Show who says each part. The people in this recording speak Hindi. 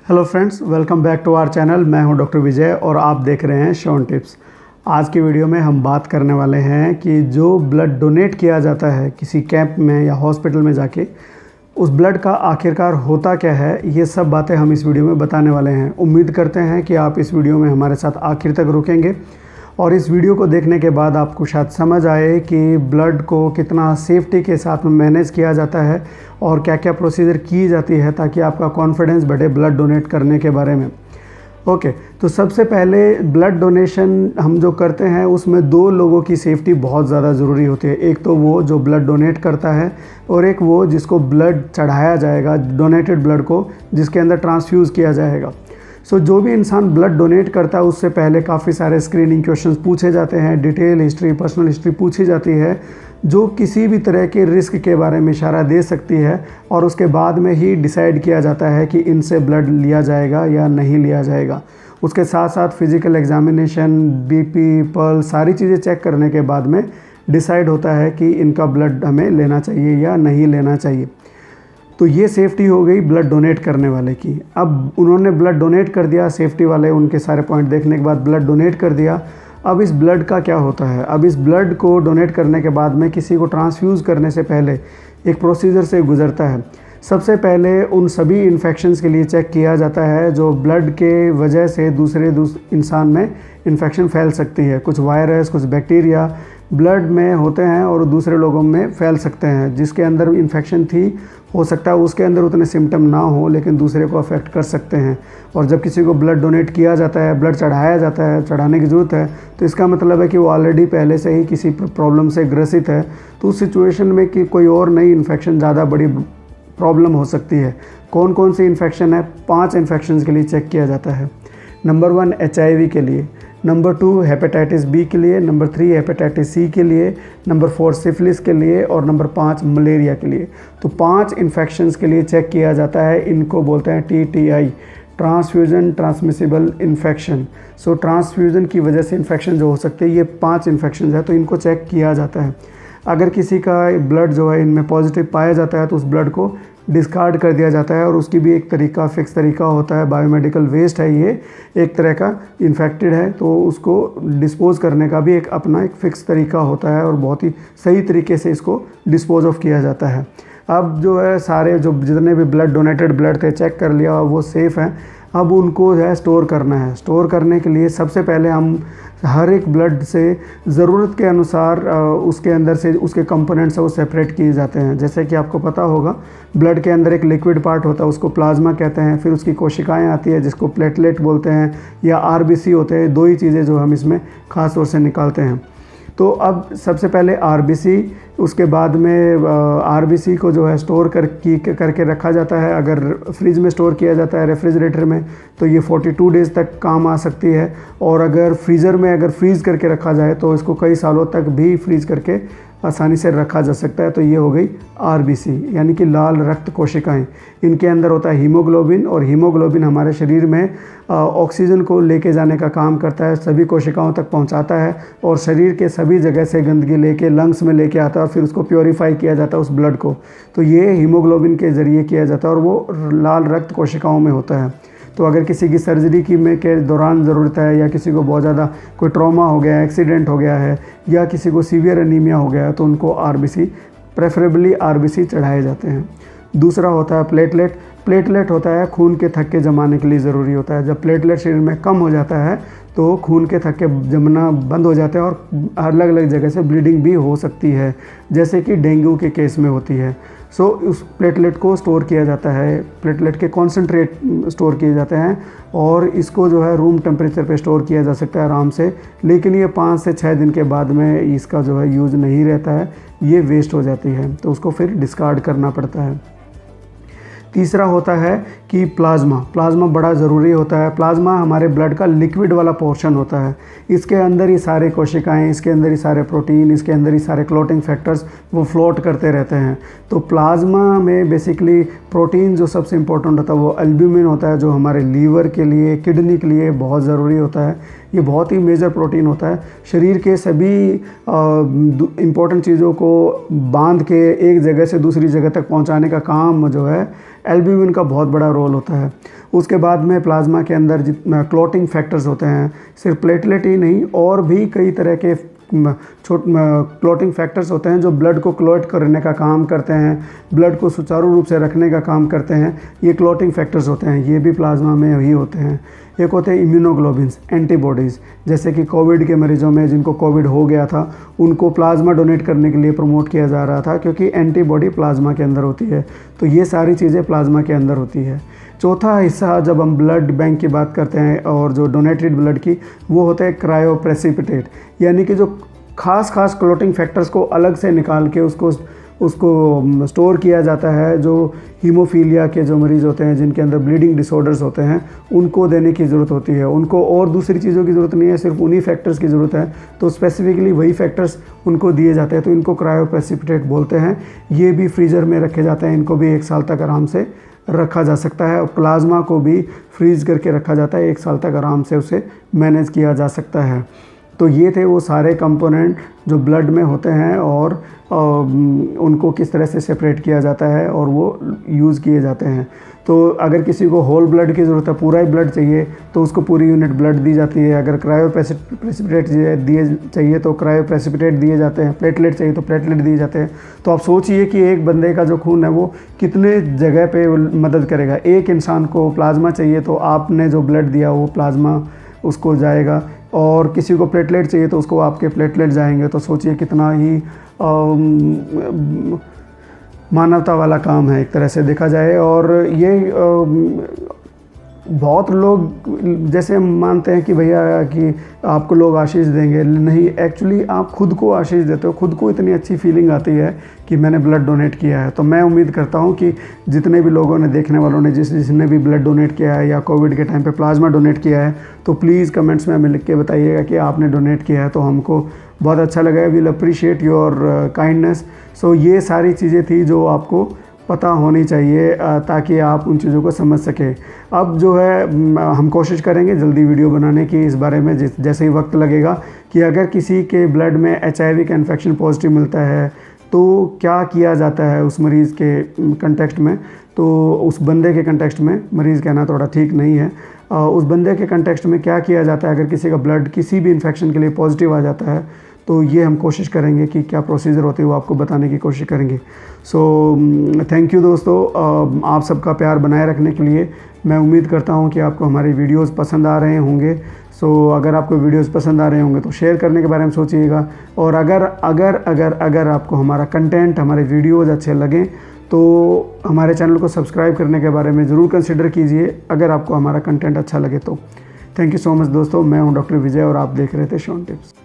Speaker 1: Hello friends, welcome back to our channel. मैं हूं डॉक्टर विजय और आप देख रहे हैं शॉन टिप्स। आज की वीडियो में हम बात करने वाले हैं कि जो ब्लड डोनेट किया जाता है किसी कैंप में या हॉस्पिटल में जाके, उस ब्लड का आखिरकार होता क्या है। ये सब बातें हम इस वीडियो में बताने वाले हैं। उम्मीद करते हैं कि आप इस वीडियो में हमारे साथ आखिर तक रुकेंगे और इस वीडियो को देखने के बाद आपको शायद समझ आए कि ब्लड को कितना सेफ्टी के साथ में मैनेज किया जाता है और क्या क्या प्रोसीजर की जाती है ताकि आपका कॉन्फिडेंस बढ़े ब्लड डोनेट करने के बारे में। ओके, तो सबसे पहले ब्लड डोनेशन हम जो करते हैं उसमें दो लोगों की सेफ्टी बहुत ज़्यादा ज़रूरी होती है। एक तो वो जो ब्लड डोनेट करता है और एक वो जिसको ब्लड चढ़ाया जाएगा, डोनेटेड ब्लड को जिसके अंदर ट्रांसफ्यूज़ किया जाएगा। जो भी इंसान ब्लड डोनेट करता है उससे पहले काफ़ी सारे स्क्रीनिंग क्वेश्चंस पूछे जाते हैं, डिटेल हिस्ट्री, पर्सनल हिस्ट्री पूछी जाती है जो किसी भी तरह के रिस्क के बारे में इशारा दे सकती है और उसके बाद में ही डिसाइड किया जाता है कि इनसे ब्लड लिया जाएगा या नहीं लिया जाएगा। उसके साथ साथ फिज़िकल एग्जामिनेशन, बीपी, पल्स, सारी चीज़ें चेक करने के बाद में डिसाइड होता है कि इनका ब्लड हमें लेना चाहिए या नहीं लेना चाहिए। तो ये सेफ़्टी हो गई ब्लड डोनेट करने वाले की। अब उन्होंने ब्लड डोनेट कर दिया, सेफ्टी वाले उनके सारे पॉइंट देखने के बाद ब्लड डोनेट कर दिया। अब इस ब्लड का क्या होता है? अब इस ब्लड को डोनेट करने के बाद में किसी को ट्रांसफ्यूज़ करने से पहले एक प्रोसीजर से गुजरता है। सबसे पहले उन सभी इन्फेक्शंस के लिए चेक किया जाता है जो ब्लड के वजह से दूसरे इंसान में इन्फेक्शन फैल सकती है। कुछ वायरस, कुछ बैक्टीरिया ब्लड में होते हैं और दूसरे लोगों में फैल सकते हैं। जिसके अंदर इन्फेक्शन थी हो सकता है उसके अंदर उतने सिम्टम ना हो लेकिन दूसरे को अफेक्ट कर सकते हैं। और जब किसी को ब्लड डोनेट किया जाता है, ब्लड चढ़ाया जाता है, चढ़ाने की ज़रूरत है, तो इसका मतलब है कि वो ऑलरेडी पहले से ही किसी प्रॉब्लम से ग्रसित है। तो उस सिचुएशन में कि कोई और नई इन्फेक्शन ज़्यादा बड़ी प्रॉब्लम हो सकती है। कौन कौन सी इन्फेक्शन है? 5 इन्फेक्शन के लिए चेक किया जाता है। नंबर 1 HIV के लिए, नंबर 2 हेपेटाइटिस बी के लिए, नंबर 3 हेपेटाइटिस सी के लिए, नंबर 4 सिफिलिस के लिए और नंबर 5 मलेरिया के लिए। तो 5 इन्फेक्शंस के लिए चेक किया जाता है। इनको बोलते हैं TTI, transfusion transmissible infection. Transfusion की वजह से इन्फेक्शन जो हो सकते हैं, ये 5 इन्फेक्शन है तो इनको चेक किया जाता है। अगर किसी का ब्लड जो है इनमें पॉजिटिव पाया जाता है तो उस ब्लड को डिस्कार्ड कर दिया जाता है और उसकी भी एक तरीका, फिक्स तरीका होता है। बायोमेडिकल वेस्ट है, ये एक तरह का इन्फेक्टेड है तो उसको डिस्पोज़ करने का भी एक अपना एक फ़िक्स तरीका होता है और बहुत ही सही तरीके से इसको डिस्पोज़ ऑफ किया जाता है। अब जो है सारे जो जितने भी ब्लड डोनेटेड ब्लड थे चेक कर लिया, वो सेफ़ हैं। अब उनको जो है स्टोर करना है। स्टोर करने के लिए सबसे पहले हम हर एक ब्लड से ज़रूरत के अनुसार उसके अंदर से उसके कंपोनेंट्स है वो सेपरेट किए जाते हैं। जैसे कि आपको पता होगा ब्लड के अंदर एक लिक्विड पार्ट होता है, उसको प्लाज्मा कहते हैं। फिर उसकी कोशिकाएं आती है जिसको प्लेटलेट बोलते हैं या RBC होते हैं। 2 ही चीज़ें जो हम इसमें ख़ास तौर से निकालते हैं। तो अब सबसे पहले RBC, उसके बाद में RBC को जो है स्टोर करके रखा जाता है। अगर फ्रिज में स्टोर किया जाता है, रेफ्रिजरेटर में, तो ये 42 डेज़ तक काम आ सकती है। और अगर फ्रीज़र में अगर फ्रीज़ करके रखा जाए तो इसको कई सालों तक भी फ्रीज़ करके आसानी से रखा जा सकता है। तो ये हो गई RBC यानी कि लाल रक्त कोशिकाएं। इनके अंदर होता है हीमोग्लोबिन और हीमोग्लोबिन हमारे शरीर में ऑक्सीजन को लेके जाने का काम करता है, सभी कोशिकाओं तक पहुंचाता है और शरीर के सभी जगह से गंदगी लेके लंग्स में लेके आता है और फिर उसको प्योरीफाई किया जाता है उस ब्लड को। तो ये हीमोग्लोबिन के ज़रिए किया जाता है और वो लाल रक्त कोशिकाओं में होता है। तो अगर किसी की सर्जरी के दौरान ज़रूरत है या किसी को बहुत ज़्यादा कोई ट्रॉमा हो गया है, एक्सीडेंट हो गया है या किसी को सीवियर एनीमिया हो गया है तो उनको RBC, प्रेफरेबली RBC चढ़ाए जाते हैं। दूसरा होता है प्लेटलेट। प्लेटलेट होता है खून के थक्के जमाने के लिए ज़रूरी होता है। जब प्लेटलेट शरीर में कम हो जाता है तो खून के थक्के जमना बंद हो जाते हैं और अलग अलग जगह से ब्लीडिंग भी हो सकती है, जैसे कि डेंगू के केस में होती है। उस प्लेटलेट को स्टोर किया जाता है। प्लेटलेट के कॉन्सेंट्रेट स्टोर किए जाते हैं और इसको जो है रूम टेम्परेचर पे स्टोर किया जा सकता है आराम से। लेकिन ये 5 से 6 दिन के बाद में इसका जो है यूज़ नहीं रहता है, ये वेस्ट हो जाती है तो उसको फिर डिस्कार्ड करना पड़ता है। तीसरा होता है कि प्लाज्मा बड़ा ज़रूरी होता है। प्लाज्मा हमारे ब्लड का लिक्विड वाला पोर्शन होता है। इसके अंदर ही सारे कोशिकाएं, इसके अंदर ही सारे प्रोटीन, इसके अंदर ही सारे क्लोटिंग फैक्टर्स वो फ्लोट करते रहते हैं। तो प्लाज्मा में बेसिकली प्रोटीन जो सबसे इम्पोर्टेंट होता है वो एल्ब्यूमिन होता है, जो हमारे लीवर के लिए, किडनी के लिए बहुत ज़रूरी होता है। ये बहुत ही मेजर प्रोटीन होता है। शरीर के सभी इम्पोर्टेंट चीज़ों को बांध के एक जगह से दूसरी जगह तक पहुंचाने का काम जो है एल्ब्यूमिन का बहुत बड़ा रोल होता है। उसके बाद में प्लाज्मा के अंदर जितना क्लॉटिंग फैक्टर्स होते हैं, सिर्फ प्लेटलेट ही नहीं और भी कई तरह के क्लॉटिंग फैक्टर्स होते हैं जो ब्लड को क्लॉट करने का काम करते हैं, ब्लड को सुचारू रूप से रखने का काम करते हैं। ये क्लॉटिंग फैक्टर्स होते हैं, ये भी प्लाज्मा में ही होते हैं। एक होते हैं इम्यूनोग्लोबिन्स, एंटीबॉडीज़, जैसे कि कोविड के मरीजों में जिनको कोविड हो गया था उनको प्लाज्मा डोनेट करने के लिए प्रमोट किया जा रहा था क्योंकि एंटीबॉडी प्लाज्मा के अंदर होती है। तो ये सारी चीज़ें प्लाज्मा के अंदर होती है। चौथा हिस्सा जब हम ब्लड बैंक की बात करते हैं और जो डोनेटेड ब्लड की, वो होता है क्रायोप्रेसिपिटेट, यानी कि जो खास क्लॉटिंग फैक्टर्स को अलग से निकाल के उसको स्टोर किया जाता है। जो हीमोफीलिया के जो मरीज़ होते हैं जिनके अंदर ब्लीडिंग डिसऑर्डर्स होते हैं उनको देने की ज़रूरत होती है। उनको और दूसरी चीज़ों की ज़रूरत नहीं है, सिर्फ उन्हीं फैक्टर्स की ज़रूरत है, तो स्पेसिफिकली वही फैक्टर्स उनको दिए जाते हैं। तो इनको क्रायोप्रेसिपिटेट बोलते हैं। ये भी फ्रीज़र में रखे जाते हैं, इनको भी 1 साल तक आराम से रखा जा सकता है। और प्लाज्मा को भी फ्रीज़ करके रखा जाता है, 1 साल तक आराम से उसे मैनेज किया जा सकता है। तो ये थे वो सारे कंपोनेंट जो ब्लड में होते हैं और उनको किस तरह से सेपरेट किया जाता है और वो यूज़ किए जाते हैं। तो अगर किसी को होल ब्लड की ज़रूरत है, पूरा ही ब्लड चाहिए, तो उसको पूरी यूनिट ब्लड दी जाती है। अगर क्रायोप्रेसिपिटेट दिए चाहिए तो क्रायोप्रेसिपिटेट दिए जाते हैं, प्लेटलेट चाहिए तो प्लेटलेट दिए जाते हैं। तो आप सोचिए कि एक बंदे का जो खून है वो कितने जगह पे मदद करेगा। एक इंसान को प्लाज्मा चाहिए तो आपने जो ब्लड दिया वो प्लाज्मा उसको जाएगा, और किसी को प्लेटलेट चाहिए तो उसको आपके प्लेटलेट जाएंगे। तो सोचिए कितना ही मानवता वाला काम है एक तरह से देखा जाए। और ये बहुत लोग जैसे मानते हैं कि भैया कि आपको लोग आशीष देंगे, नहीं, एक्चुअली आप खुद को आशीष देते हो। खुद को इतनी अच्छी फीलिंग आती है कि मैंने ब्लड डोनेट किया है। तो मैं उम्मीद करता हूं कि जितने भी लोगों ने, देखने वालों ने, जिसने भी ब्लड डोनेट किया है या कोविड के टाइम पे प्लाज्मा डोनेट किया है, तो प्लीज़ कमेंट्स में हमें लिख के बताइएगा कि आपने डोनेट किया है। तो हमको बहुत अच्छा लगा, वील अप्रिशिएट योर काइंडनेस। सो ये सारी चीज़ें थी जो आपको पता होनी चाहिए ताकि आप उन चीज़ों को समझ सकें। अब जो है हम कोशिश करेंगे जल्दी वीडियो बनाने की इस बारे में, जैसे ही वक्त लगेगा, कि अगर किसी के ब्लड में HIV का इन्फेक्शन पॉजिटिव मिलता है तो क्या किया जाता है उस मरीज़ के कंटेक्स्ट में। तो उस बंदे के कंटेक्स्ट में, मरीज़ कहना थोड़ा ठीक नहीं है, उस बंदे के कंटेक्स्ट में क्या किया जाता है अगर किसी का ब्लड किसी भी इन्फेक्शन के लिए पॉजिटिव आ जाता है। तो ये हम कोशिश करेंगे कि क्या प्रोसीजर होती है वो आपको बताने की कोशिश करेंगे। सो थैंक यू दोस्तों, आप सबका प्यार बनाए रखने के लिए। मैं उम्मीद करता हूँ कि आपको हमारे वीडियोस पसंद आ रहे होंगे। सो अगर आपको वीडियोस पसंद आ रहे होंगे तो शेयर करने के बारे में सोचिएगा। और अगर आपको हमारा कंटेंट, हमारे वीडियोज़ अच्छे लगें तो हमारे चैनल को सब्सक्राइब करने के बारे में ज़रूर कंसिडर कीजिए, अगर आपको हमारा कंटेंट अच्छा लगे तो। थैंक यू सो मच दोस्तों, मैं हूँ डॉक्टर विजय और आप देख रहे थे शॉन टिप्स।